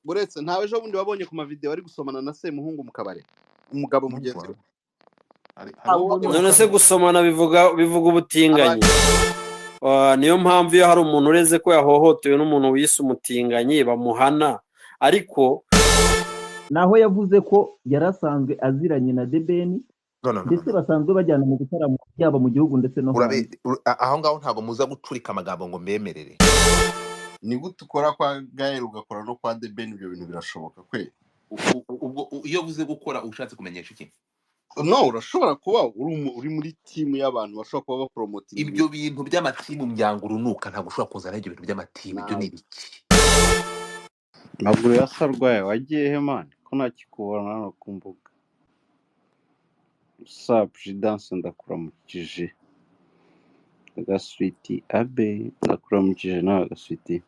buretse ntawe ejo bundi wabonye ku mavideo ari gusomana na Semuhungu mu kabare umugabo mugenzi we none se gusomana bivuga ubutinganyi. Niyo mpamvu iyo hari umuntu ureze ko yahohotewe n'umuntu wise umutinganyi bamuhana, ariko naho yavuze ko yarasanzwe aziranye na Debeni ndetse basanzwe bajyana mu bitaramo byaba mu gihugu ndetse no hanze. Aho ngaho ntabwo muza gucurika amagambo ngo mbemerere. Ni gute ukora kwa Gael ugakora no kwa Debeni? Ibyo bintu birashoboka kwe? Ubwo iyo uvuze gukora ushatse kumenyesha iki? No, urashobora kuba uri muri team y'abantu bashobora kuba bapromoting ibyo bintu by'amatimu myango urunuka. Ntabwo ushobora kuzana ibyo bintu by'amatimu. Ibyo ni ibiki? Maguru ya Sarwaye wagiye he man? Ko nakikubona hano ku mbuga. Jidanse ndakuramukije. Agaswiti abe ndakuramukije nawe agaswiti.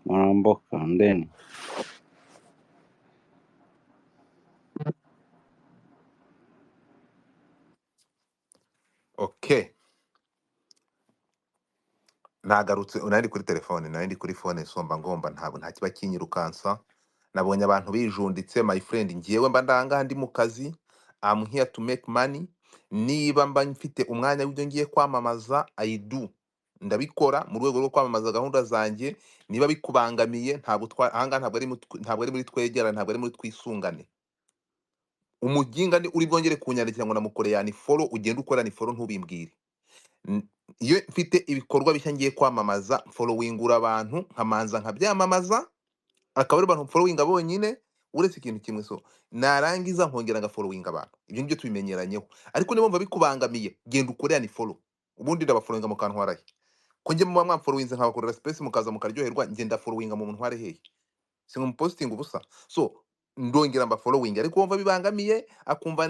Maramboka ndeni. Okay. Nagarutse unari kuri telefone, nari kuri phone somba ngomba ntabwo nta kiba kinyirukansa. Nabonye abantu bijunditse my friend, ngiyewe mba ndanga ndi mu kazi. I'm here to make money. Niba mba mfite umwanya w'ibyo ngiye kwamamaza I do. Ndabikora mu rwego rwo kwamamaza gahunda zanjye. Niba bikubangamiye ntabwo ahanga ntabwo ari muri twegera, ntabwo ari muri twisungane. Umuginga ni uri bwongere kunyandikira ngo namukore yani follow, ugenda ukora ni follow ntubimbwire. Iyo mfite ibikorwa bishya ngiye kwamamaza followingura abantu nkamanza nkabyamamaza, akaba ari abantu following abonyine uretse ikintu kimwe, so narangiza nkongera nga following abantu. Ibyo ngibyo tubimenyeranyeho. Ariko niba mva bikubangamiye genda ukore yani follow, ubundi ndabafollowinga mu kantwaraye. Ko nge muba mwamfollowinze nkabakorera space mukaza mukaryoherwa, ngenda followinga mu ntware hehe? Singo posting ubusa. So ndongera mba following, ariko wumva bibangamiye akumva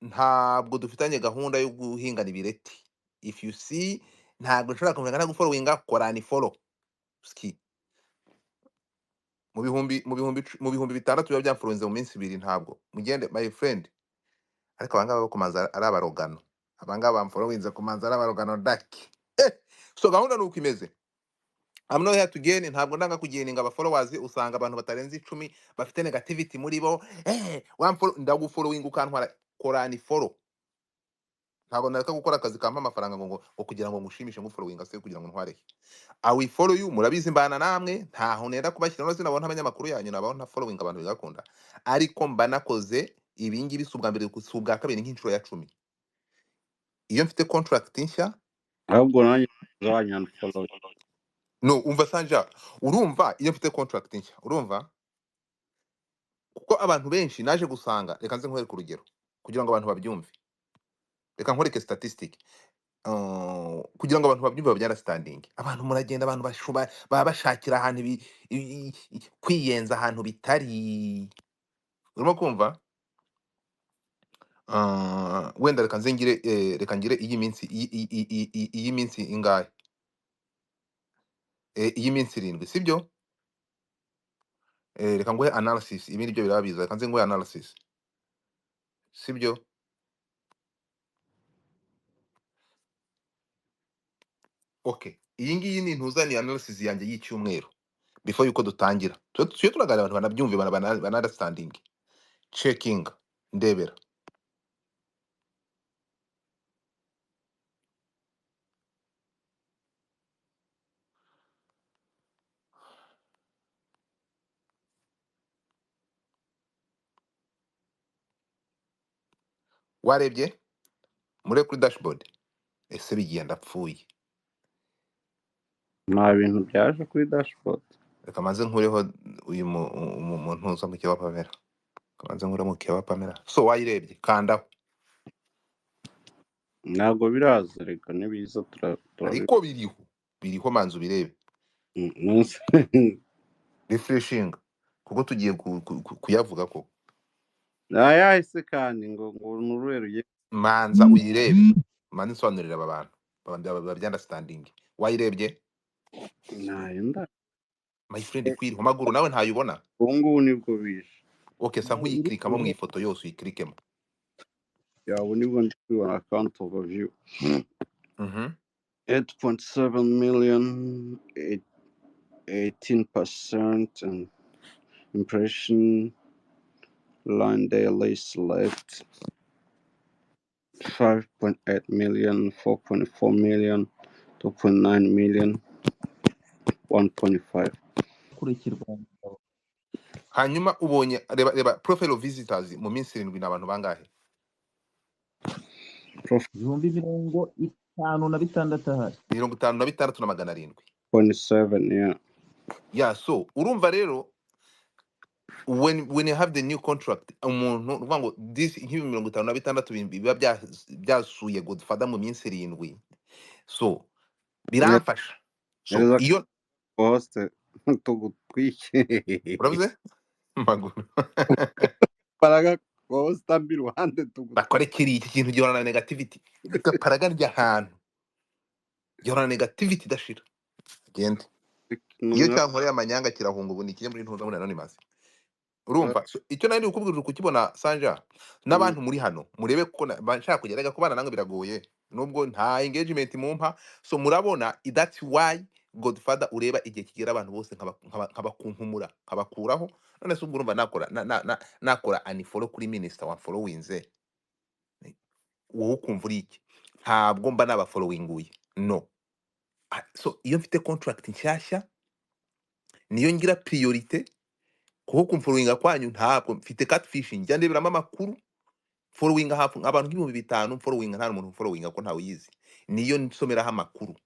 ntabwo dufitanye gahunda yo guhingana ibireti. If you see ntabwo nshobora kumenya gufollowinga, kora ni follow. Ski mu bihumbi bitandatu biba byamfollowinze mu minsi 2 ntabwo mugende my friend. Ariko abangaba bakomanza ari abarogano, abangaba bamfollowinze kumanza ari abarogano daki. So gahunda nuko imeze. I'm not here to gain, ntabwo ndanga kugeninga aba followers. Usanga abantu batarenze 10 bafite negativity muri bo. Ndagufollowing ukantwara, kora ni follow. Ntabwo nareka gukora akazi kampa amafaranga ngo kugira ngo ngushimishe ngufollowinga se kugira ngo ntware. I will follow you, murabizi mbana namwe, ntaho nenda kubashyira no sinabona abanyamakuru yanyu nabaho nta following abantu bigakunda. Ariko mba nakoze ibingi bisubwa mbere kusubwa kabiri nk'inshuro ya 10. Iyo mfite contract nshya ahubwo nanjye zanya follow. No, umva Sanja, urumva iyo mfite contract nshya, urumva? Kuko abantu benshi naje gusanga, reka nze nkwereke urugero kugira ngo abantu babyumve. Reka nkwereke statistic. Kugira ngo abantu babyumve babyara standing. Abantu muragenda, abantu baba bashakira ahantu kwiyenza ahantu bitari. Urimo kumva? Wenda reka ngire iyi minsi ingahe? Iyi minsi 7, sibyo? Reka nguhe analysis, ibindi byo birabiza. Reka nze nguhe analysis, sibyo? Okay, iyi ngiyi ni ntuzani analysis yanjye y'icyumweru before yuko dutangira. Tuyo turaganira abantu banabyumve, bana understanding. Checking ndebera. Warebye muri kuri dashboard? Ese bigiye ndapfuye. Nta bintu byaje kuri dashboard. Reka manze nkureho uyu muntu uza mu kiwa Pamela. Kamanze nkure mu kiwa Pamela. So wayirebye kandaho. Ntabwo biraza, reka nibiza ariko biriho manzu birebe. Refreshing kuko tugiye kuyavuga ko yahise kandi ngo nuruye manza uyirebe, mani nsobanurira aba bantu babyanda standing. Wayirebye? Nayenda My friend, kwiri homaguru nawe ntayubona. Ubungubu nibwo bishe. Okay, sa nkuyiklikamo mu ifoto yose uyiklikemo. Yawe nibwo ndi kubona account overview. 8.7 million 18% and impression line daily select 5.8 million, 4.4 million, 2.9 million, 1.5. kurikirwa hanyuma ubonye reba profile of visitors mu minsi 7 ni abantu bangahe? ibihumbi 56 ahari 56 na 700. 0.7, yeah, so urumva rero when you have the new contract umuntu uvuga ngo this nk'ibi 56 biba byasuye Godfather mu minsi 7, so biramfasha. So iyo host tugutwike uravuze maguru paraga host ambi ruhande bakore kiri iki kintu gihorana negativity gaparaga ry'ahantu gihorana negativity dashira gende iyo cyankoreye amanyanga kirahunga ubu nikiye muri ntuza muri anonymous. Urumva so icyo nari ukubwira kukibona Sanja n'abantu muri hano murebe ko banshaka kugeraga kubana nange biragoye nubwo nta engagement mumpa, so murabona that's why Godfather ureba igihe kigera abantu bose nkabakunkumura nkabakuraho. None se ubwo urumva nakora unfollow kuri minister wa followinze wowe ukumva uri iki? Ntabwo mba naba followinguye no. So iyo mfite contract nshyashya niyo ngira priority kuko kumfollowinga kwanyu ntabwo mfite catfishing njya ndeberamo amakuru followinga hafu abantu nk'ibihumbi 5 followinga nta muntu followinga ko ntawe yizi niyo nsomeraho amakuru.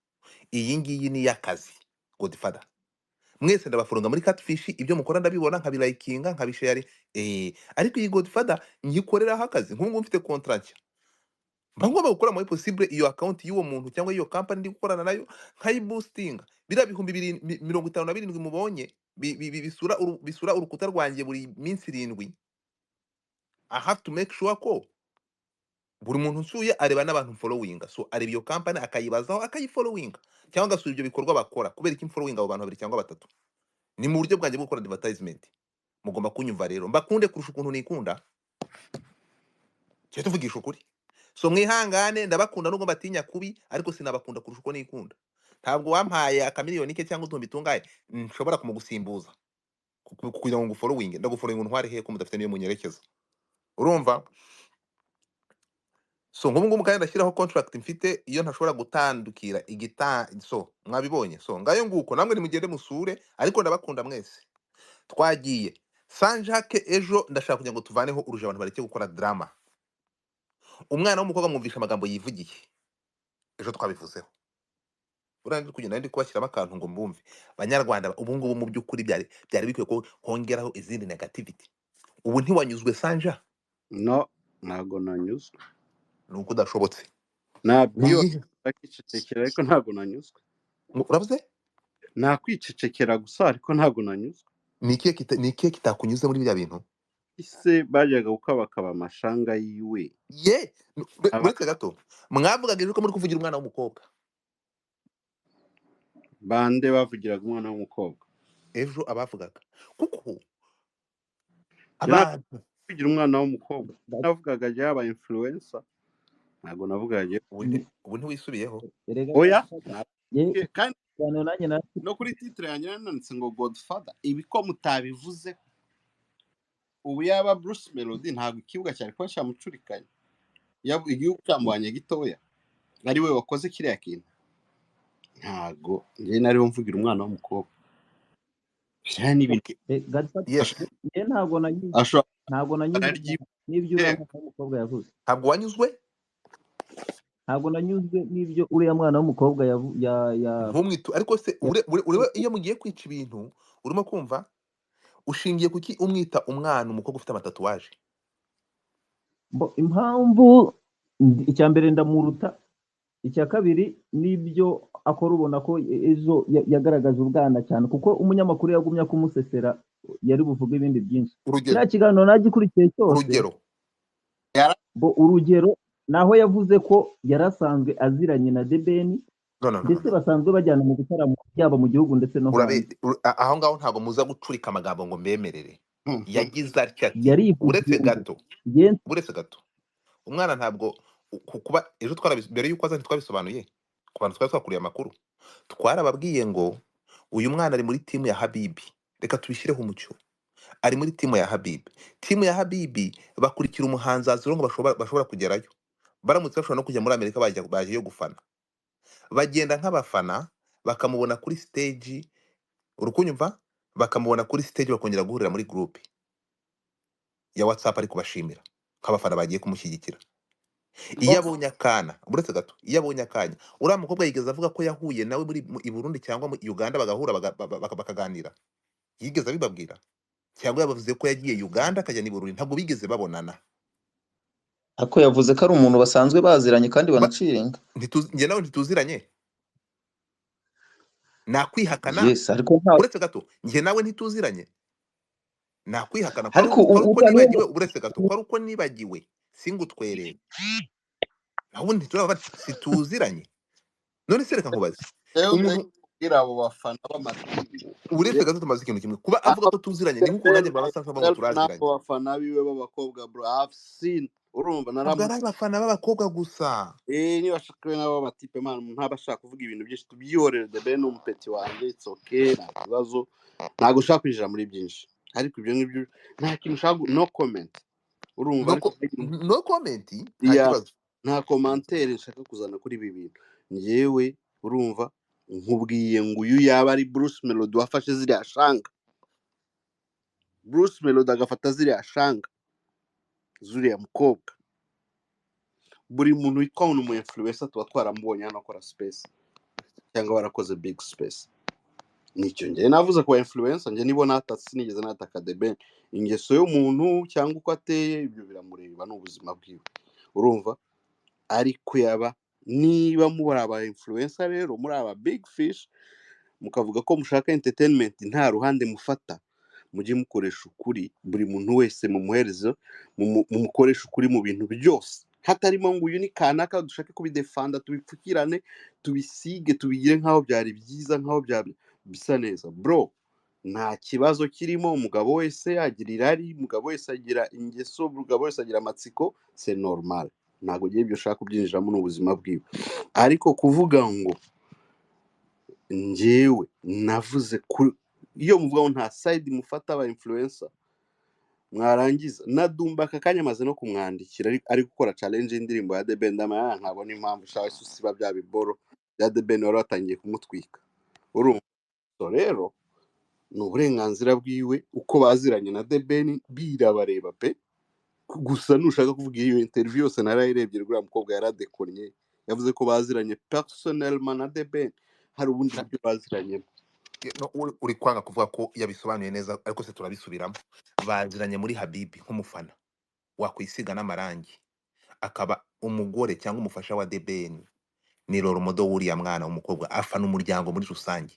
Iyi ngiyi ni yakazi Godfather mwese ndabafollowinga muri catfish ibyo mukora ndabibona nkabirikinga nkabishare ariko iyi Godfather nyikoreraho akazi nk'ubu mfite contract mba ngomba gukora muri possible iyo account y'uwo muntu cyangwa iyo company ndi gukorana nayo nkayiboostinga bira bihumbi 57 mubonye bisura urukuta rwanjye buri minsi 7. I have to make sure ko buri muntu nsuye areba n'abantu followinga, so areba iyo company akayibazaho akayifollowinga cyangwa agasura ibyo bikorwa bakora kubera iki followinga abo bantu 2 cyangwa 3. Ni mu buryo bwanjye bwo gukora advertisement. Mugomba kunyumva rero mbakunde kurusha ukuntu nikunda cyo tuvugisha ukuri. So mwihangane ndabakunda nubwo batinya kubi ariko sinabakunda kurusha uko nikunda. Ntabwo wampaye akamiliyoni ke cyangwa utumbi tungaye nshobora kumugusimbuza kugira ngo following ndagufollowing ntware he ko mudafite niyo munyerekeza. Urumva? So ngubu kandi ndashyiraho contract mfite iyo ntashobora gutandukira so mwabibonye. So ngayo nguko namwe nimugende musure ariko ndabakunda mwese. Twagiye Sanjake ejo ndashaka kugira ngo tuvaneho uruje abantu bareke gukora drama. Umwana w'umukobwa mwumvisha amagambo yivugiye ejo twabivuzeho. Urandi kugenda ndi kubashyiramo akantu ngo mbumve Banyarwanda ubu ngubu mu by'ukuri byari bikwiye ko hongeraho izindi negativity. Ubu ntiwanyuzwe Sanja? No, ntago nanyuzwe. Nuko udashobotse. Nabyo nakicecekera ariko ntago nanyuzwe. Uravuze? Nakwicecekera gusa ariko ntago nanyuzwe. Nikiye kitakunyuze muri bya bintu? Ise bajyaga ukabakaba amashanga yiwe. Ye, buretse gato. Mwavugaga ejo ko muri kuvugira umwana w'umukobwa. Bande bavugiraga umwana w'umukobwa. Ejo abavugaga. Kuko abantu kugira umwana w'umukobwa navugaga yaba influencer ntago navugaga ubu ntiwisubiyeho. Oya kandi nanjye no kuri titre yanjye nanditse ngo Godfather ibi ko mutabivuze ubu yaba Bruce Melody ntago ikibuga cyari ko cyamucurikanye igihugu cyambanye gitoya ari we wakoze kiriya kintu ntago ngiye nari mvugira umwana w'umukobwa cyane ibintu ntago nanyuzwe n'ibyo uriya mwana w'umukobwa yavuze. Ntabwo wanyuzwe? Ntabwo nanyuzwe n'ibyo uriya mwana w'umukobwa ntumwitu ariko se urebe iyo mugiye kwica ibintu urimo kumva ushingiye kuki umwita umwana umukobwa ufite amatatuwaje? Impamvu icya mbere ndamuruta, icya kabiri n'ibyo akora ubona ko ejo yagaragaje ubwana cyane kuko umunyamakuru yagumya kumusesera yari buvuga ibindi byinshi. Kiriya kiganiro nagikurikiye cyose urugero naho yavuze ko yarasanzwe aziranye na Debeni ndetse basanzwe bajyana mu gitaramo yaba mu gihugu ndetse no hanze. Aho ngaho ntabwo muza gucurika amagambo ngo mbemerere. Yagize atya uretse gato umwana ntabwo kuba ejo mbere y'uko aza ntitwabisobanuye ku bantu twari twakuriye amakuru twarababwiye ngo uyu mwana ari muri timu ya Habibi, reka tubishyireho umucyo, ari muri timu ya Habibi. Timu ya Habibi bakurikira umuhanzi azira ngo bashobora kugerayo, baramutse bashobora no kujya muri Amerika baje yo gufana, bagenda nk'abafana bakamubona kuri stage, urukunyumva, bakamubona kuri stage bakongera guhurira muri groupe ya WhatsApp ari kubashimira nk'abafana bagiye kumushyigikira. Iyo abonye akana, buretse gato, iyo abonye akanya, uriya mukobwa yigeze avuga ko yahuye nawe i Burundi cyangwa mu Uganda bagahura bakaganira, yigeze abibabwira? Cyangwa yabavuze ko yagiye Uganda akajya ni Burundi? Ntabwo bigeze babonana. Ako yavuze ko ari umuntu basanzwe baziranye kandi banaciringa. Njye nawe ntituziranye, nakwihakana? Yes, ariko buretse gato, njye nawe ntituziranye, nakwihakana? Ariko uko nibagiwe, buretse gato, ko ari uko nibagiwe singutwereye, naho ntituraba situziranye. None se reka nkubaze, umuntu ubwira abo bafana b'amativi, uretse gato tumaze ikintu kimwe, kuba avuga ko tuziranye ni nkuko nanjye babasanzwe bavuga turaziranye. Nabo bafana biwe b'abakobwa bro, I've seen, urumva ntabwo ari abafana b'abakobwa gusa, niba ashaka nabo b'amatipe man, ntaba ashaka kuvuga ibintu byinshi, tubyihorere. The Ben umupeti wanjye, it's okay, nta kibazo, ntabwo ushaka kwinjira muri byinshi, ariko ibyo ngibyo nta kintu ushaka, no comment, urumva, no comment, nta kibazo, nta commentaire nshaka kuzana kuri ibi bintu. Njyewe urumva nkubwiye ngo uyu yaba ari Bruce Melody wafashe ziriya shanga, Bruce Melody agafata ziriya shanga zuriya mukobwa, buri muntu witwa umu influencer tuba twaramubonye hano akora space cyangwa barakoze big space. Nicyo njye navuze ko influencer, njye nibona atatse sinigeze nataka The Ben. Ingeso y'umuntu cyangwa uko ateye ibyo biramureba n'ubuzima bwiwe, urumva. Ariko yaba niba muri aba influencer rero, muri aba big fish, mukavuga ko mushaka entertainment, nta ruhande mufata, mujye mukoresha ukuri, buri muntu wese mumuherezo mumukoresha ukuri mu bintu byose, hatarimo ngo uyu ni kanaka dushake kubidefanda, tubipfukirane, tubisige, tubigire nkaho byari byiza, nkaho bisa neza. Bro, nta kibazo kirimo, umugabo wese agira irari, umugabo wese agira ingeso, umugabo wese agira amatsiko, c'est normal, ntago giye ibyo ushaka kubyinjiramo n'ubuzima bwiwe. Ariko kuvuga ngo njyewe navuze iyo muvuga ngo nta side mufata aba influencer, mwarangiza na Dumba aka kanya amaze no kumwandikira ari gukora challenge y'indirimbo ya The Ben, nkabona impamvu ushaka susiba bya biboro bya The Ben wari watangiye kumutwika, urumva. So rero ni uburenganzira bwiwe, uko baziranye na The Ben birabareba pe. Gusa nushaka kuvuga iyo interview yose narayirebye, rwa mukobwa yaradekonye, yavuze ko baziranye personnellement na The Ben, hari ubundi buryo baziranye. Uri kwanga kuvuga ko yabisobanuye neza, ariko se turabisubiramo. Baziranye muri Habibi nk'umufana wakwisiga n'amarangi, akaba umugore cyangwa umufasha wa The Ben, ni role model wuriya mwana w'umukobwa, afana umuryango muri rusange,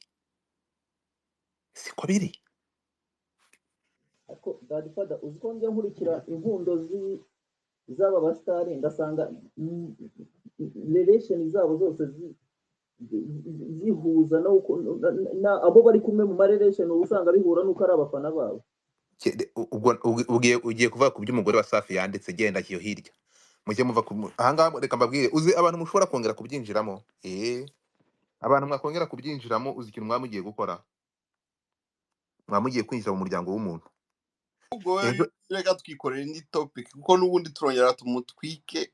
siko biri. Ariko Godfather, uziko njya nkurikira inkundo z'aba basitari, ndasanga relation zabo zose zihuza abo bari kumwe mu marelation, usanga bihura nuko ari abafana babo. Ugiye kuvuga ku by'umugore wa Safi yanditse, genda hiyo hirya mujye muva ahangaha. Reka mbabwire, uzi abantu mushobora kongera kubyinjiramo, abantu mwakongera kubyinjiramo, uzi ikintu mwamugiye gukora, mwamugiye kwinjira mu muryango w'umuntu. Ubwo reka twikorera indi topic, kuko n'ubundi turongera tumutwike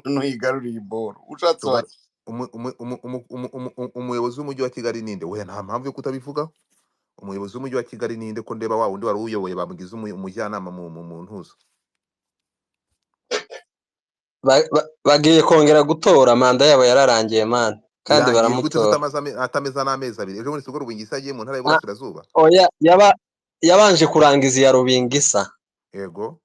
ntuyigaruriye iboro ushatse wa umuyobozi w'umujyi wa Kigali ninde? We nta mpamvu yo kutabivugaho. Umuyobozi w'umujyi wa Kigali ninde? Ko ndeba wa wundi wari uyoboye bamugize umujyanama mu ntuzo. Bagiye kongera gutora, manda yabo yararangiye man, kandi baramutora atameza n'amezi abiri. Ejo muri Sogoro Rubingisa yagiye mu ntara y'Iburasirazuba. Oya, yabanje kurangiza iya Rubingisa. Yego.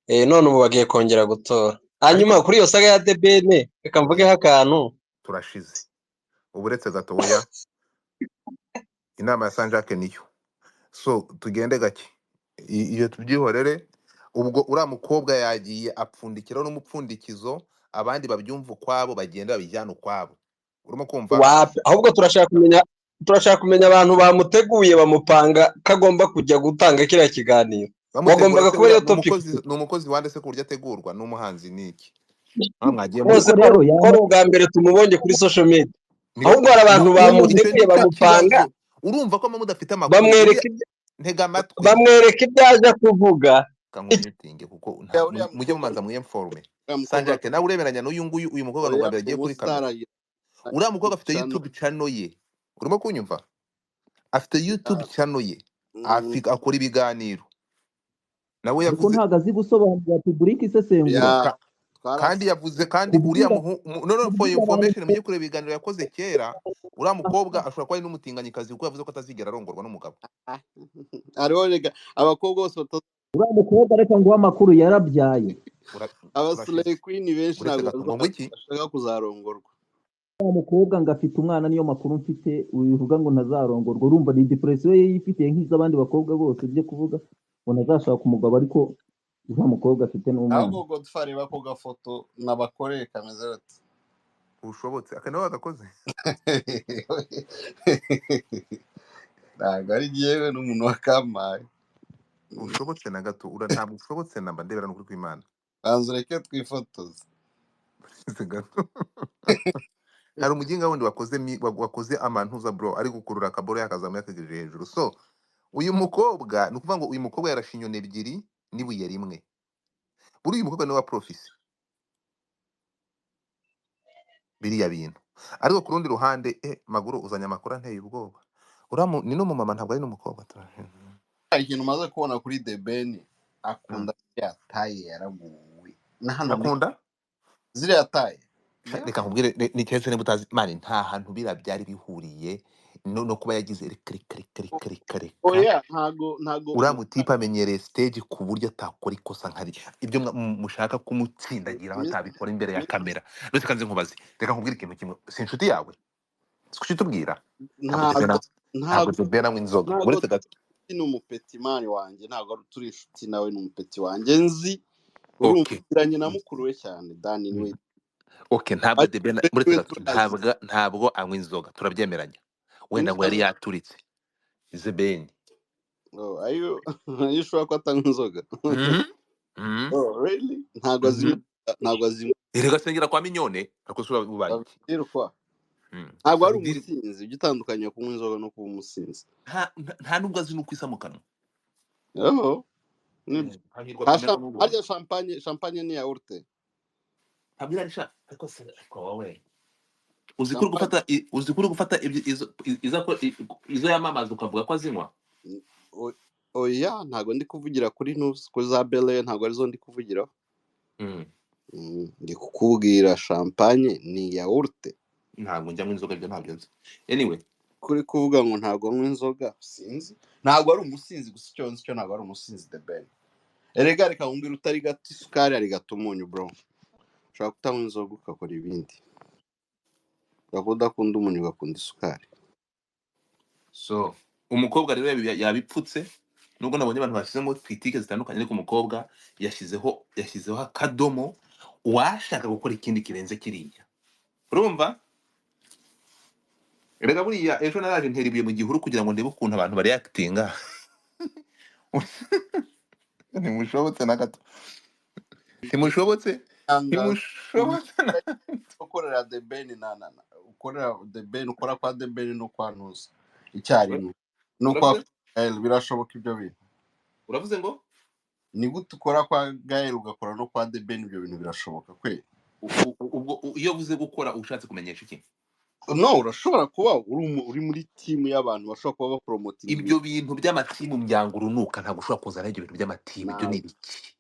None ubu bagiye kongera gutora. Hanyuma kuri iyo saga ya The Ben, reka mvugeho akantu. Turashize uburetse gatoya, inama ya Sanjake niyo. So tugende gake, iyo tubyihorere. Ubwo uriya mukobwa yagiye apfundikira n'umupfundikizo, abandi babyumva ukwabo, bagenda babijyana ukwabo. Urimo kumva? Ahubwo turashaka kumenya abantu bamuteguye bamupanga kagomba kujya gutanga kiriya kiganiro. Bagombaga kuba iyo topic. Ni umukozi wande se ku buryo ategurwa n'umuhanzi niki? Mwagiye muri rero ubwa mbere tumubonye kuri social media. ahubwo hari abantu bamurekuye bamupanga urumva ko mudafite amakuru bamwereka ibyo aje kuvuga kankomitinge kuko mujye mumanza mwiyemforme Sanjake nawe ureberanya n'uyu nguyu uyu mukobwa no Rwanda yagiye kuri kamera uriya mukobwa afite YouTube channel ye urimo kunyumva afite YouTube channel ye akora ibiganiro nawe ariko ntago azi gusobanura public isesengura kandi yavuze kandi uriya no for information mujye kureba ibiganiro yakoze kera uriya mukobwa ashobora kuba ari n'umutinganyikazi kuko yavuze ko atazigera arongorwa n'umugabo ariho rega abakobwa bose uriya mukobwa reka nguha amakuru yarabyaye abasire queen benshi ntabwo bashaka kuzarongorwa uriya mukobwa ngo afite umwana niyo makuru mfite ubivuga ngo ntazarongorwa urumva ni depression ye yifitiye nk'iz'abandi bakobwa bose byo kuvuga ngo ntazashaka umugabo ariko uriya mukobwa afite n'umwana ahubwo Godfrey reba ko gafoto nabakoreye kameze bati ushobotse akana wagakoze ntabwo ari yewe n'umuntu wakamaye ushobotse na gato ntabwo ushobotse namba ndebera n'ukuri kw'Imana banza ureke twifotoze gato hari umuginga wundi wakoze amantuza bro ari gukurura akaboro yakazamuye akagejeje hejuru so uyu mukobwa ni ukuvuga ngo uyu mukobwa yarashe inyoni ebyiri n'ibuye rimwe buri uyu mukobwa ni wa profisi biriya bintu ariko ku rundi ruhande maguru uzanya amakuru anteye ubwoba ni n'umumama ntabwo ari n'umukobwa ikintu umaze kubona kuri The Ben akunda yataye yaraguwe na hano akunda ziriya taye reka nkubwire ni cyese ne butazi mani nta hantu bira byari bihuriye no kuba yagize kare oya ntago uramutipa amenyereye stage ku buryo atakora ikosa nkari ibyo mushaka kumutsindagira batabikora imbere ya kamera rwose kanze nkubazi reka nkubwire ikintu kimwe si inshuti yawe sikutubwira ntabwo tubera mu inzoga uretse gato ni umupeti mani wanjye ntabwo turi inshuti nawe ni umupeti wanjye nzi urumviranye na mukuru we cyane Dani we ntabwo debena muri ntabwo anywa inzoga turabyemeranya wenda ngo yari yaturitse ize Ben ayo ushobora ko atanywa inzoga really ntabwo azi reka sengera kwa minyone ariko sura bubaye ntabwo ari umusinzi ugitandukanye kunywa inzoga no kuba umusinzi nta nubwo azi nuko isa mu kanwa harya champagne ni yaourte ntabwo irisha ariko se wowe uzi kuri gufata izo yamamaza ukavuga ko azinywa oya ntabwo ndi kuvugira kuri za Belle ntabwo arizo ndi kuvugiraho ndi kukubwira champagne ni yaourte ntabwo njya mu inzoga ibyo ntabyo nzi anyway kuri kuvuga ngo ntabwo anywa inzoga sinzi ntabwo ari umusinzi gusa icyo nzi cyo ntabwo ari umusinzi The Ben erega reka ngumbira utari gato isukari ari gato umunyu bro ushobora kutanywa inzoga ugakora ibindi udakunda umunyu ugakunda isukari so umukobwa rero yabipfutse nubwo nabonye abantu bashyizemo critique zitandukanye ariko umukobwa yashyizeho akadomo washaka gukora ikindi kirenze kiriya urumva rega buriya ejo naraje ntera ibuye mu gihuru kugira ngo ndebe ukuntu abantu bari actinga ntimushobotse na gato ntimushobotse ukorera The Ben ukorera The Ben ukora kwa The Ben no kwa Ntuza icyarimwe no kwa Gael birashoboka ibyo bintu uravuze ngo ni gute ukora kwa Gael ugakora no kwa The Ben ibyo bintu birashoboka kwe ubwo iyo uvuze gukora ushatse kumenyesha iki no urashobora kuba uri muri team y'abantu bashobora kuba bapromoting ibyo bintu by'amatimu myango urunuka ntabwo ushobora kuzana ibyo bintu by'amatimu ibyo ni ibiki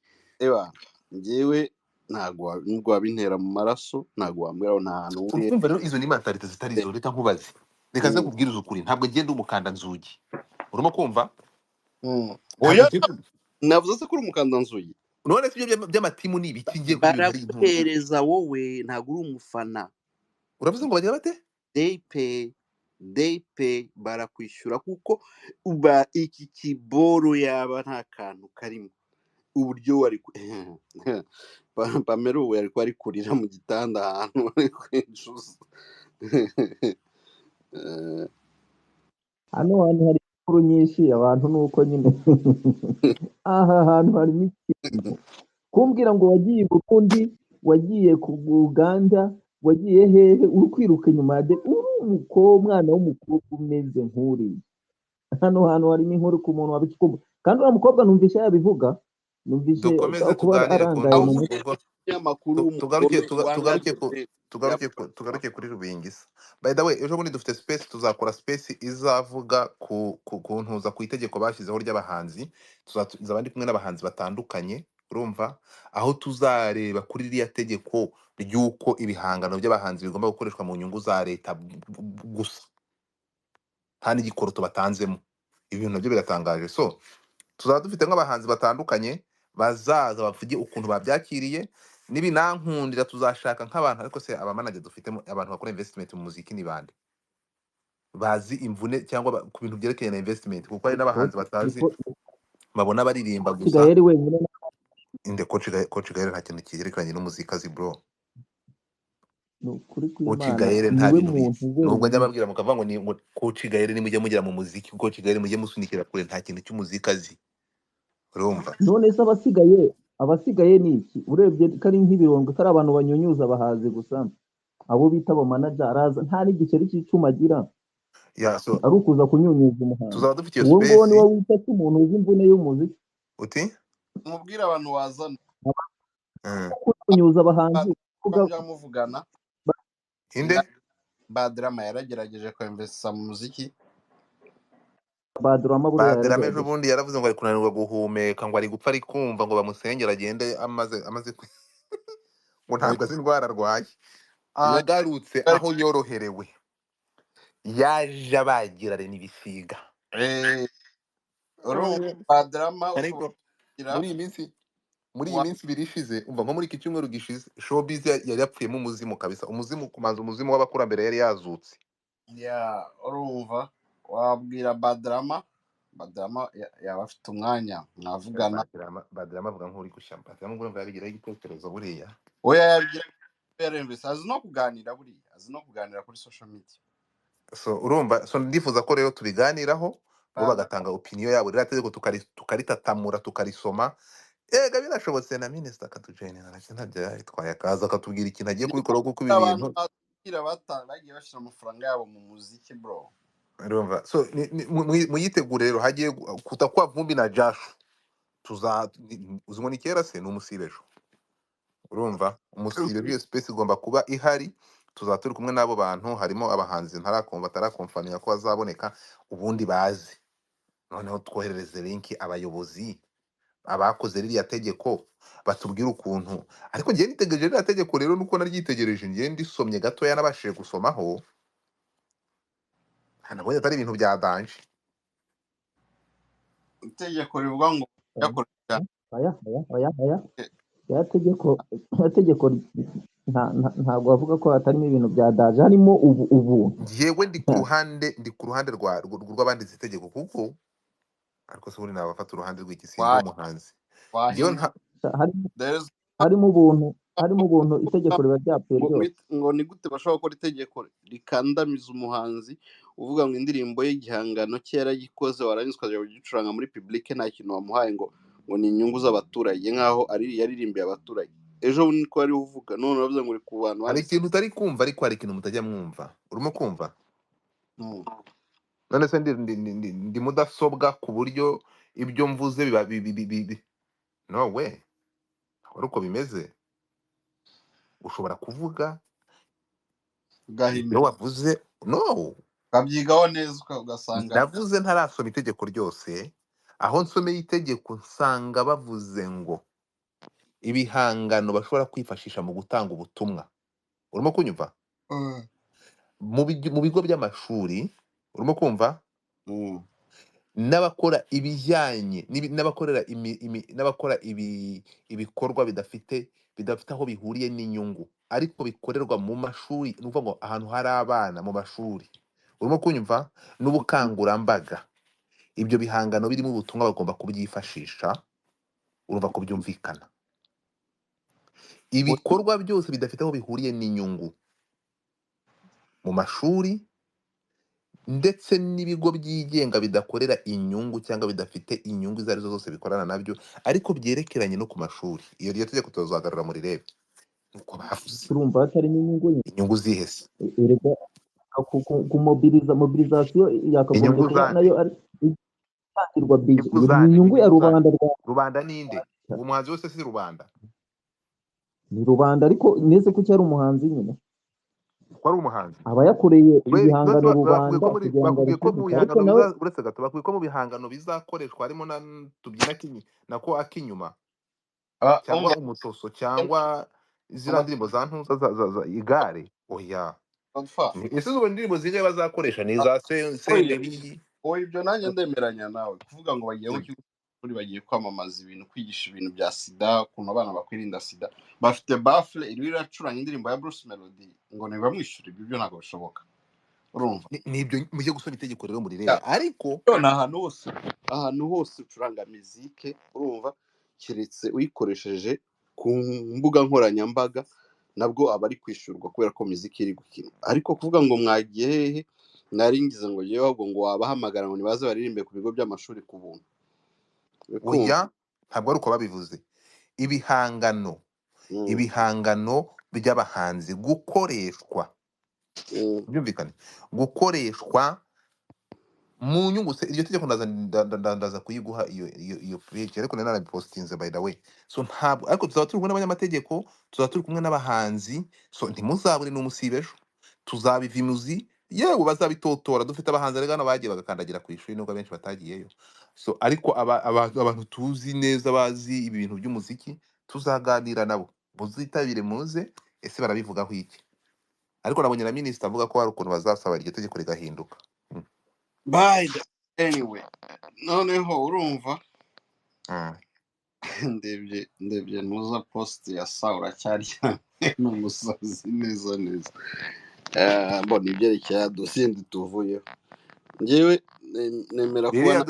njyewe ntabwo nubwo wabintera mu maraso ntabwo wambwira nta hantu urumva rero izo ni mentalite zitari zo reka nkubaze reka ze kubwiriza ukuri ntabwo ngenda umukanda nzugi urimo kumva oya navuze se kuri umukanda nzugi none se ibyo by'amatimu ni ibiki ngiye baraguhereza wowe ntabwo uri umufana uravuze ngo bagira bate they pay barakwishyura kuko uba iki kiboro yaba nta kantu karimo uburyo wari Pamela ubu yari kwari kurira mu gitanda ahantu ari kwicuza hano hantu hari inkuru nyinshi abantu nuko nyine aha hantu harimo ikintu kumbwira ngo wagiye Burundi wagiye ku Uganda wagiye hehe uri kwiruka inyuma ya uri umwana w'umukobwa umeze nk'uriya hano hantu harimo inkuru ku muntu wabikoma kandi uriya mukobwa numvise yabivuga numvise dukomeze kuba tuganire ku arangaye mu avuye mutwe ubwo n'abanyamakuru tugaruke w'umugome tugaruke wangaje tugaruke kuri Rubingisa. By the way, ejo bundi dufite space, tuzakora space izavuga ku ntuza ku itegeko bashyizeho ry'abahanzi. Tuzaba ndi kumwe n'abahanzi batandukanye, urumva, aho tuzareba kuri ririya tegeko ry'uko ibihangano by'abahanzi bigomba gukoreshwa mu nyungu za leta gusa, nta n'igikoro tubatanzemo. Ibi bintu nabyo biratangaje. So tuzaba dufite nk'abahanzi batandukanye bazaza bavuge ukuntu babyakiriye, nibinankundira tuzashaka nk'abantu, ariko se abamanager dufitemo abantu bakora investment mu muziki ni bande bazi imvune cyangwa ku bintu byerekeye na investment, kuko hari n'abahanzi batazi babona baririmba gusa. Kigali wenyine Inde coach Gael nta kintu cyerekeranye n'umuziki azi bro. ni ukuri Coach kw'Imana Gael nta niwe bintu muntu bizi, nubwo njya wenyine babwira mukavuga ngo ni ngo Coach Gael nimujye mugera mu muziki, Coach Gael mujye musunikira kure, nta kintu cy'umuziki azi, urumva. none se abasigaye ni iki urebye ko ari nk'ibirungo ko ari abantu banyunyuza abahazi gusa abo bita abamanager araza nta n'igiceri cy'icuma agira Yeah, so ari ukuza kunyunyuza umuhanzi tuzaba dufite iyo uwo nguwo niwo space. wita ko umuntu uzi imvune y'umuziki Uti mubwire abantu wazana kunyunyuza abahanzi muvugana inde Badrama yaragerageje kwemvesa mu muziki. Badrama buriya Badrama ejo yaragerageje bundi yaravuze ngo ari kunanirwa guhumeka, ngo ari gupfa ari kumva ngo bamusengere agende amaze ngo ntabwo azi indwara arwaye. Agarutse aho yoroherewe yaje abagira n'ibisiga. Badrama Ariko muri iyi minsi ibiri ishize, umva nko muri iki cyumweru gishize, showbiz yari yapfuyemo umuzimu kabisa. Umuzimu kumanza umuzimu w'abakurambere yari yazutse. urumva wabwira Badrama yaba afite umwanya mwavugana. Badrama avuga nk'uri gushyamba. Badrama ngo yabigiraho igitekerezo buriya. Oya yabwira yaremvesa, azi no kuganira buriya, azi no kuganira kuri social media. So urumva, so ndifuza ko rero tubiganiraho bo bagatanga opinion yabo, rero tegeko tukaritatamura tukarisoma. Ega birashobotse na minister akatujenera ntabyo yitwaye akaza akatubwira ikintu agiye kubikora, kuko ibi bintu bagiye bashyira amafaranga yabo mu muziki bro. urumva. So muyitegure rero, hagiye kutakwa Vumbi na Jashu. Uzimo ni kera se n'umusibejo, urumva. Umusibe byo space igomba kuba ihari, tuzaba turi kumwe n'abo bantu. Harimo abahanzi batarakomfanya ko bazaboneka, ubundi bazi. Noneho twoherereze link abayobozi abakoze ririya tegeko batubwira ukuntu. Ariko ngiye nitegereje ririya tegeko rero, nuko naryitegereje ngiye ndisomye gatoya, nabashije gusomaho, nabonye atari ibintu bya danje. Itegeko rivuga ngo ya tegeko ntabwo bavuga ko hatarimo ibintu bya daje, harimo ubu Yewe ndi ku ruhande rw'abandi itegeko, kuko ariko se buri nabafata uruhande rw'igisimba umuhanzi. harimo ubuntu itegeko riba ryapfuye ryose. Ngo ni gute bashobora gukora itegeko rikandamiza umuhanzi uvuga ngo indirimbo y'igihangano cye yaragikoze warangiza ukajya kugicuranga muri public nta kintu wamuhaye, ngo ni inyungu z'abaturage, nk'aho yaririmbiye abaturage. Ejo bundi ko ari uvuga none uravuze ngo uri ku bantu. Hari ikintu utari kumva, ariko hari ikintu mutajya mwumva. Urimo kumva? None se ndi mudasobwa ku buryo ibyo mvuze biba no we ari uko bimeze. Ushobora kuvuga ibyo wavuze, no ukabyigaho neza ugasanga. Navuze ntarasoma itegeko ryose, aho nsomeye itegeko nsanga bavuze ngo ibihangano bashobora kwifashisha mu gutanga ubutumwa. Urimo kunyumva? Mu bigo by'amashuri, urimo kumva? N'abakora ibijyanye n'abakora ibikorwa bidafite aho bihuriye n'inyungu, ariko bikorerwa mu mashuri, ni ukuvuga ngo ahantu hari abana mu mashuri. Urimo kunyumva? N'ubukangurambaga. Ibyo bihangano birimo ubutumwa bagomba kubyifashisha. Urumva ko byumvikana. Ibikorwa byose bidafite aho bihuriye n'inyungu mu mashuri ndetse n'ibigo byigenga bidakorera inyungu cyangwa bidafite inyungu izo arizo zose bikorana nabyo, ariko byerekeranye no ku mashuri. Iyo tegeko tuzagarura muri rebe. uko bavuze turumva hatarimo inyungu nyine. inyungu zihese Erega mobilisation yakagombye inyungu kuba zande nayo ari itangirwa bije. inyungu Iyo ni zande inyungu ya inyungu zande rubanda rwa rubanda ninde uwo muhanzi wese si rubanda ni rubanda, ariko neze ko cyari umuhanzi nyine ko ari umuhanzi aba yakoreye we ibihangano bakubwiye rubanda ko muri kugira ngo bakubwiye ko mu abishyigike, ariko bihangano nawe uretse gato bakubwiye ko mu bihangano bizakoreshwa harimo na tubyina nako akinyuma cyangwa umva umutoso cyangwa ziriya ndirimbo za ntuza za igare oya Godfather. ese izo ndirimbo zingahe bazakoresha ni za senderi Oya ibyo nanjye ndemeranya nawe kuvuga ngo bagiye mu kigo kuri bagiye kwamamaza ibintu, kwigisha ibintu bya sida, ukuntu abana bakwirinda sida. Bafite bafle iri iracuranga indirimbo ya Bruce Melody ngo ntibamwishyure, ibyo ntabwo bishoboka. Urumva nibyo mujye gusoma itegeko rero murirebe ariko ni ahantu hose ucuranga mizike, urumva, keretse uyikoresheje ku mbuga nkoranyambaga nabwo aba ari kwishyurwa kubera ko miziki iri gukina. Ariko kuvuga ngo mwagiye hehe, naringize ngo yewe ahubwo ngo wabahamagara ngo nibaze baririmbe ku bigo by'amashuri ku buntu. oya ntabwo ari uko babivuze ibihangano by'abahanzi gukoreshwa byumvikane gukoreshwa mu nyungu iryo tegeko ndaza kuyiguha iyo page ariko nari narabipostinze by the way so ntabwo ariko tuzaba turi kumwe n'abanyamategeko tuzaba turi kumwe n'abahanzi so ntimuzabure n'umusibe ejo tuzabiva imuzi yewe bazabitotora dufite abahanzi rega bagiye bagakandagira ku ishuri nubwo benshi batagiyeyo so ariko abantu tuzi neza bazi ibi bintu by'umuziki tuzaganira nabo muzitabire muze ese barabivugaho iki ariko nabonye na minisitiri avuga ko hari ukuntu bazasaba iryo tegeko rigahinduka anyway noneho urumva ndebye ntuza post ya Saura cyari n'umusazi neza mbona ibyerekeye dosiye tuvuyeho njyewe nemera kubona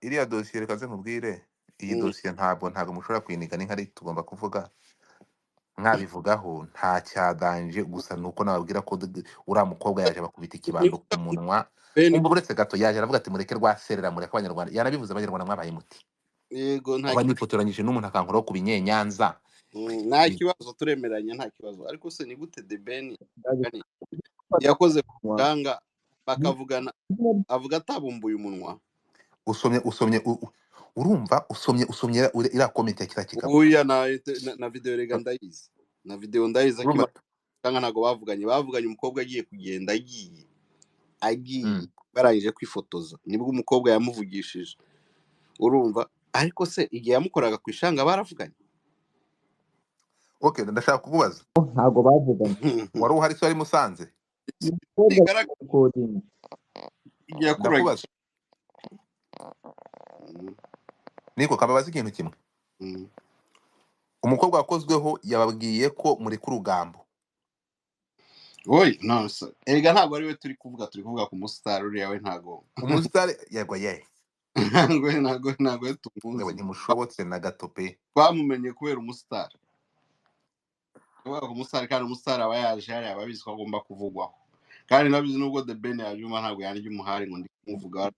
iriya dosiye reka nze nkubwire iyi dosiye ntabwo mushobora kuyiniga ni nkari tugomba kuvuga mwabivugaho nta cyaganje gusa nuko nababwira ko uriya mukobwa yaje bakubita ikibando ku munwa umva uretse gato yaje aravuga ati mureke rwaserera mureke abanyarwanda yanabivuze abanyarwanda mwabaye muti yego kuba nifotoranyije n'umuntu akankuraho ku binyenyanza nta kibazo turemeranya nta kibazo ariko se ni gute The Ben yakoze ku muganga bakavugana avuga atabumbuye umunwa usomye urumva usomye iriya comment ya kiriya kigabo uya na video rega ndayizi na video ndayizi akima kanga ntago bavuganye umukobwa agiye kugenda agiye barangije kwifotoza nibwo umukobwa yamuvugishije urumva ariko se igihe yamukoraga ku ishanga baravuganye okay ndashaka kukubaza ntago bavuganye wari uhari se wari Musanze ndakubaza niko kababaza ikintu kimwe umukobwa wakozweho yababwiye ko muri ku rugambo oyi no erega ntabwo ari we turi kuvuga ku mustar uriya we ntago umustar yego ye ntago tumuzi ntimushobotse na gato pe bamumenye kubera umustar kandi umustar aba yaje hari ababizi ko agomba kuvugwaho kandi nabizi nubwo The Ben yajuma ntabwo yanjye umuhari ngo ndi kumuvuga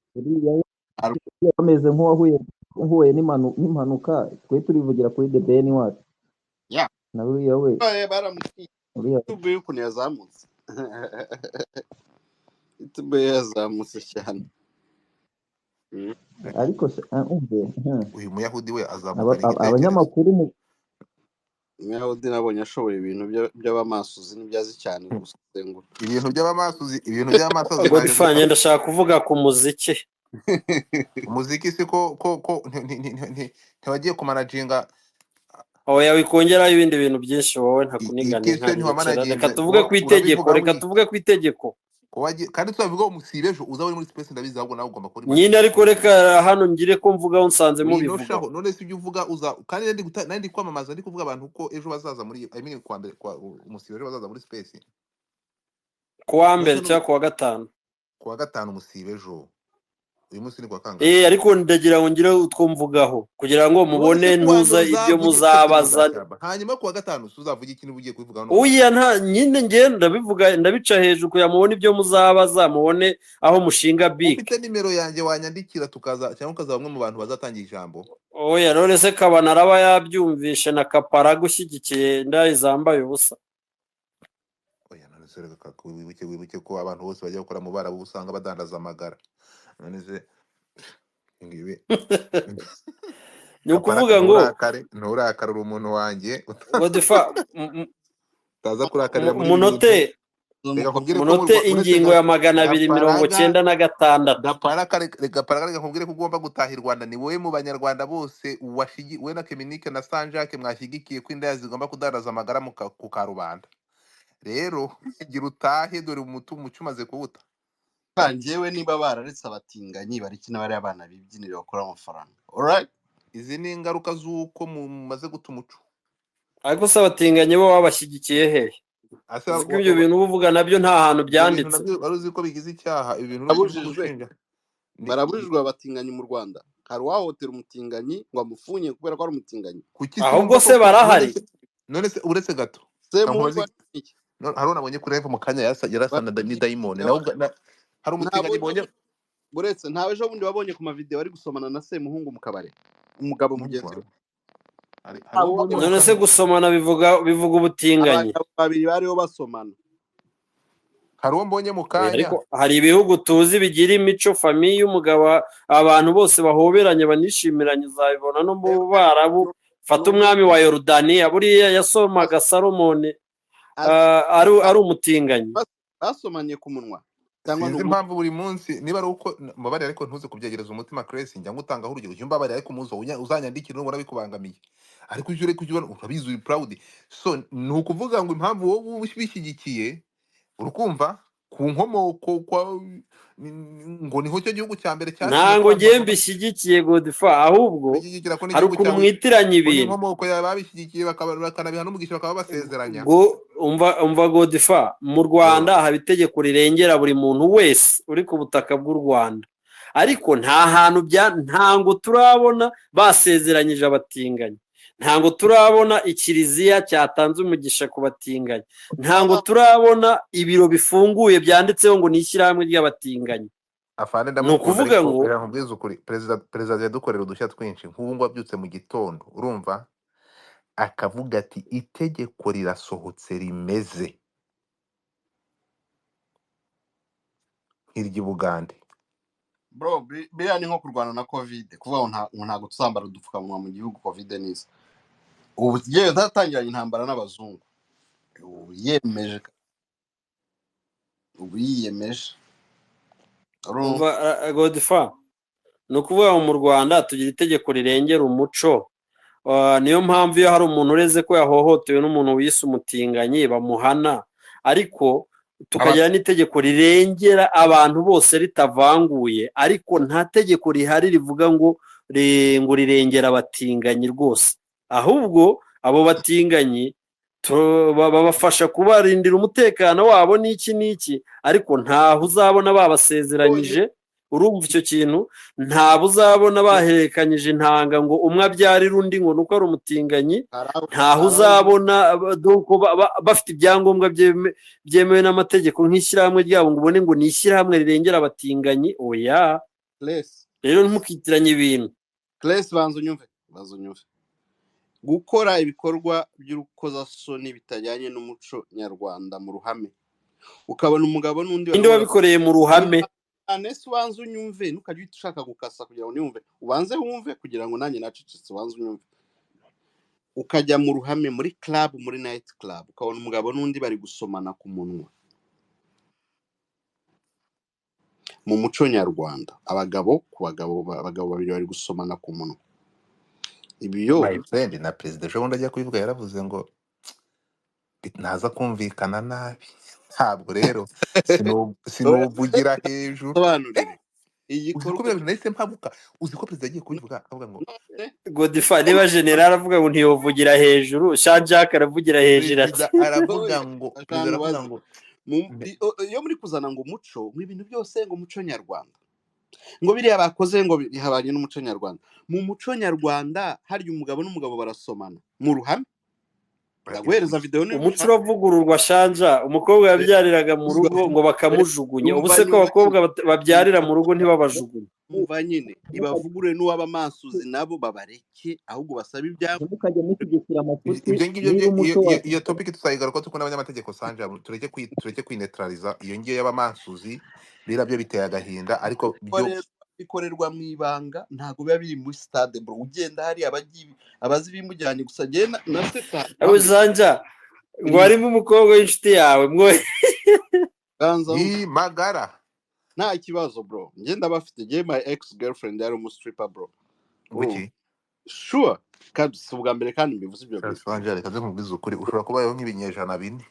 ameze nk'uwahuye n'impanuka twe turivugira kuri The Ben wacu na uriya we tubuye ukuntu yazamutse yazamutse cyane ariko uyu muyahudi we azamuka abanyamakuru Umuyahudi nabonye ashoboye ibintu by'abamasuzi n'ibyazi cyane gusengura ibintu by'abamasuzi Godfather ndashaka kuvuga ku muziki umuziki si ko ntibagiye kumanaginga oya wikongeraho ibindi bintu byinshi wowe ntakunigana reka tuvuge ku itegeko kandi tuzavuga umusibe ejo uzaba uri muri space ndabizi ahubwo nawe ugomba kuri nyine ariko reka hano ngire ko mvugaho nsanze mubivuga none se ibyo uvuga kandi ndi kwamamaza ndi kuvuga abantu ko ejo bazaza muri kwa mbere kwa umusibe ejo bazaza muri space kuwa mbere cyangwa kuwa gatanu umusibe ejo uyu munsi ni kwa kangahe ariko ndagira ngo ngire utwo mvugaho kugira ngo mubone ntuza ibyo muzabaza hanyuma kuwa gatanu uzavuga ikintu ugiye kubivuga uya nta nyine ngenda bivuga ndabica hejuru kugira mubone ibyo muzabaza mubone aho mushinga big ufite nimero yanjye wanyandikira tukaza cyangwa ukaza bamwe mu bantu bazatangira ijambo oya none se Kabana araba yabyumvishe na Kapara gushyigikiye indaya zambaye ubusa. oya none se reka wibuke ko abantu bose bajya gukora mu barabu usanga badandaza amagara none se ngibi Ni ukuvuga ngo nturakarira umuntu wanjye Godfa utaza kurakarira muri munote ingingo ya 296. Gapara nkubwire ko ugomba gutaha i Rwanda. Ni wowe mu banyarwanda bose we na Keminike na Sanjake mwashyigikiye ko indaya zigomba kudandaza amagara ku karubanda. Rero gira utahe, dore umuco umaze kuwuta. Njyewe niba bararetse abatinganyi bariki n'abari abana bibyinira bakora amafaranga. Alright, izi ni ingaruka z'uko mumaze guta umuco. Ariko se abatinganyi bo babashyigikiye hehe? Ubwo ibyo bintu uvuga nabyo nta hantu byanditse. Baruzi ko bigize icyaha ibintu barabujijwe abatinganyi mu Rwanda. Hari wahotera umutinganyi ngo amufunye kubera ko ari umutinganyi. Ahubwo se barahari. None se uretse gato. Hari unabonye kuri live mu kanya yarasana ni Diamond. Hari umutinganyi bonye buretse ntawe ejo bundi wabonye ku mavideo ari gusomana na Semuhungu mu kabare. Umugabo mugenzi we. None se gusomana bivuga ubutinganyi. Babiri bariho basomana. Hari uwo mbonye mu kanya. Ariko hari ibihugu tuzi bigira imico famille y'umugabo, abantu bose bahoberanye banishimiranye, uzabibona no mu Barabu. Fata umwami wa Yorodaniya buriya yasomaga Salomone ari umutinganyi. Basomanye ku munwa. Sinzi impamvu buri munsi niba ari uko mubare, ariko ntuze kubyegereza umutima Chris, njya ngutangaho urugero. Jumba bari ariko muzo uzanyandikira nubona bikubangamiye, ariko ujye kujibona urabizi uri proud. So ni ukuvuga ngo impamvu wowe ubishyigikiye urukumva ku nkomoko ngo niho cyo gihugu cya mbere cyane. Ntango ngiye mbishyigikiye Godfa, ahubwo hari ukuntu mwitiranye ibintu. Inkomoko y'ababishyigikiye bakanabiha n'umugisha bakaba basezeranya. Umva Godfa, mu Rwanda haba itegeko rirengera buri muntu wese uri ku butaka bw'u Rwanda, ariko nta hantu ntango turabona basezeranyije abatinganyi. Ntango turabona ikiliziya cyatanze umugisha ku batinganyi. Ntango turabona ibiro bifunguye byanditseho ngo ni ishyirahamwe ry'abatinganyi. Ni ukuvuga ngo perezida yadukorera udushya twinshi. Nk'ubu ngo abyutse mu gitondo urumva akavuga ati itegeko rirasohotse rimeze nk'iry'i Bugande. Bro, biriya ni nko kurwana na covid. Kuvuga ngo ntago tuzambara udupfukamunwa mu gihugu covid nisa. Ubu yewe zatangiranye intambara n'abazungu. Ubu yiyemeje. Godfa, ni ukuvuga mu Rwanda tugira itegeko rirengera umuco. Niyo mpamvu iyo hari umuntu ureze ko yahohotewe n'umuntu wise umutinganyi bamuhana, ariko tukagira n'itegeko rirengera abantu bose ritavanguye, ariko nta tegeko rihari rivuga ngo rirengera abatinganyi rwose. Ahubwo abo batinganyi babafasha kubarindira umutekano wabo n'iki, ariko ntaho uzabona babasezeranyije. Urumva icyo kintu? Ntaho uzabona baherekanyije intanga ngo umwe abyarire undi ngo nuko ari umutinganyi. Ntaho uzabona bafite ibyangombwa byemewe n'amategeko nk'ishyirahamwe ryabo ngo ubone ngo ni ishyirahamwe rirengera abatinganyi. Oya, rero ntimukitiranye ibintu. Banza unyumve. Gukora ibikorwa by'urukozasoni bitajyanye n'umuco nyarwanda mu ruhame, ukabona umugabo n'undi wabikoreye mu ruhame. Anese ubanza unyumve, ntukajye ushaka gukasa kugira ngo unyumve. Ubanze wumve kugira ngo nanjye nacecetse. Ubanze unyumve. Ukajya mu ruhame, muri club, muri night club, ukabona umugabo n'undi bari gusomana ku munwa. Mu muco nyarwanda abagabo babiri bari gusomana ku munwa. My friend na perezida ejo bundi ajya kubivuga yaravuze ngo ntaza kumvikana nabi. Ntabwo rero sinuvugira hejuru. Nahise mpabuka. Uzi ko perezida agiye kubivuga avuga ngo Godfa niba general avuga ngo ntiyovugira hejuru, Jean-Jacques aravugira hejuru ati aravuga ngo iyo muri kuzana ngo umuco ibintu byose ngo umuco nyarwanda ngo biriya bakoze ngo bihabanye n'umuco nyarwanda. Mu muco nyarwanda hari umugabo n'umugabo barasomana mu ruhame. ndaguhereza video niba umuco ushaka uravugururwa shanja umukobwa yabyariraga mu rugo ngo bakamujugunya ubu se ko abakobwa babyarira mu rugo ntibabajugunye umva nyine ibavugure n'uw'abamansuzi nabo babareke ahubwo basaba ibyangombwa ntimukajya mushyigikira amafuti ibyo ngibyo niba umuco iyo topic tuzayigaruka kuko n'abanyamategeko Sanja tureke kwinetraliza iyo ngiyo y'abamansuzi birabyo biteye agahinda ariko byo bikorerwa mu ibanga ntabwo biba biri muri stade bro ugenda hari abazi bimujyanye gusa genda na seta aho Sanja ngo harimo umukobwa w'inshuti yawe ganza magara nta kibazo bro ngenda bafite je my ex girlfriend yari umustripper bro Buki sure kandi si ubwa mbere kandi mbivuze ibyo bintu Sanja reka nkubwize ukuri ushobora kubayeho nk'ibinyejana bine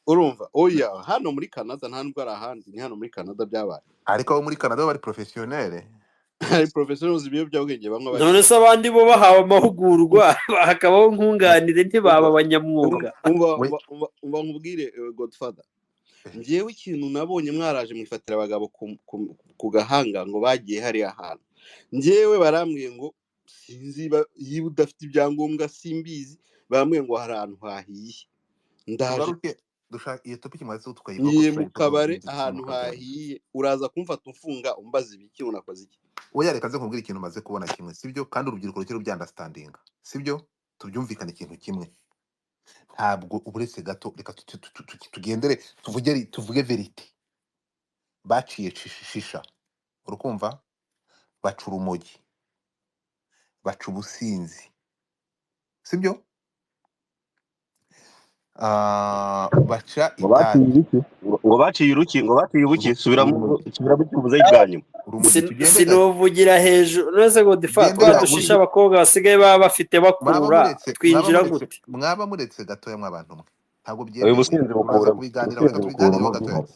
urumva oya hano muri Canada nta nubwo ari ahandi ni hano muri Canada byabaye ariko abo muri Canada bari professionnel hari professionals ibiyobyabwenge bamwe none se abandi bo bahawe amahugurwa hakabaho nkunganire ntibaba abanyamwuga umva nkubwire Godfather njyewe ikintu nabonye mwaraje mwifatira abagabo ku gahanga ngo bagiye hari ahantu njyewe barambwiye ngo sinzi yiba udafite ibyangombwa simbizi barambwiye ngo hari ahantu hahiye ndaje dushaka iyo topic mwaze tukayivuga mu kabare ahantu hahiye uraza kumfata umfunga umbaza ibiki unakoze iki oya reka nze nkubwira ikintu maze kubona kimwe sibyo kandi urubyiruko rukiri rubyandastandinga sibyo tubyumvikana ikintu kimwe ntabwo uburetse gato reka tugendere tuvuge verite baciye shisha urukumva baca urumogi baca ubusinzi sibyo baca itabi ngo baciye ubuki subiramo ikibuze y'ibwanyu sinovugira hejuru nose ngo twadushisha abakobwa basigaye baba bafite bakurura twinjira gute mwaba muretse gatoya mw'abantu mwe ntabwo byemewe ubusinzi bukura kubiganiraho gato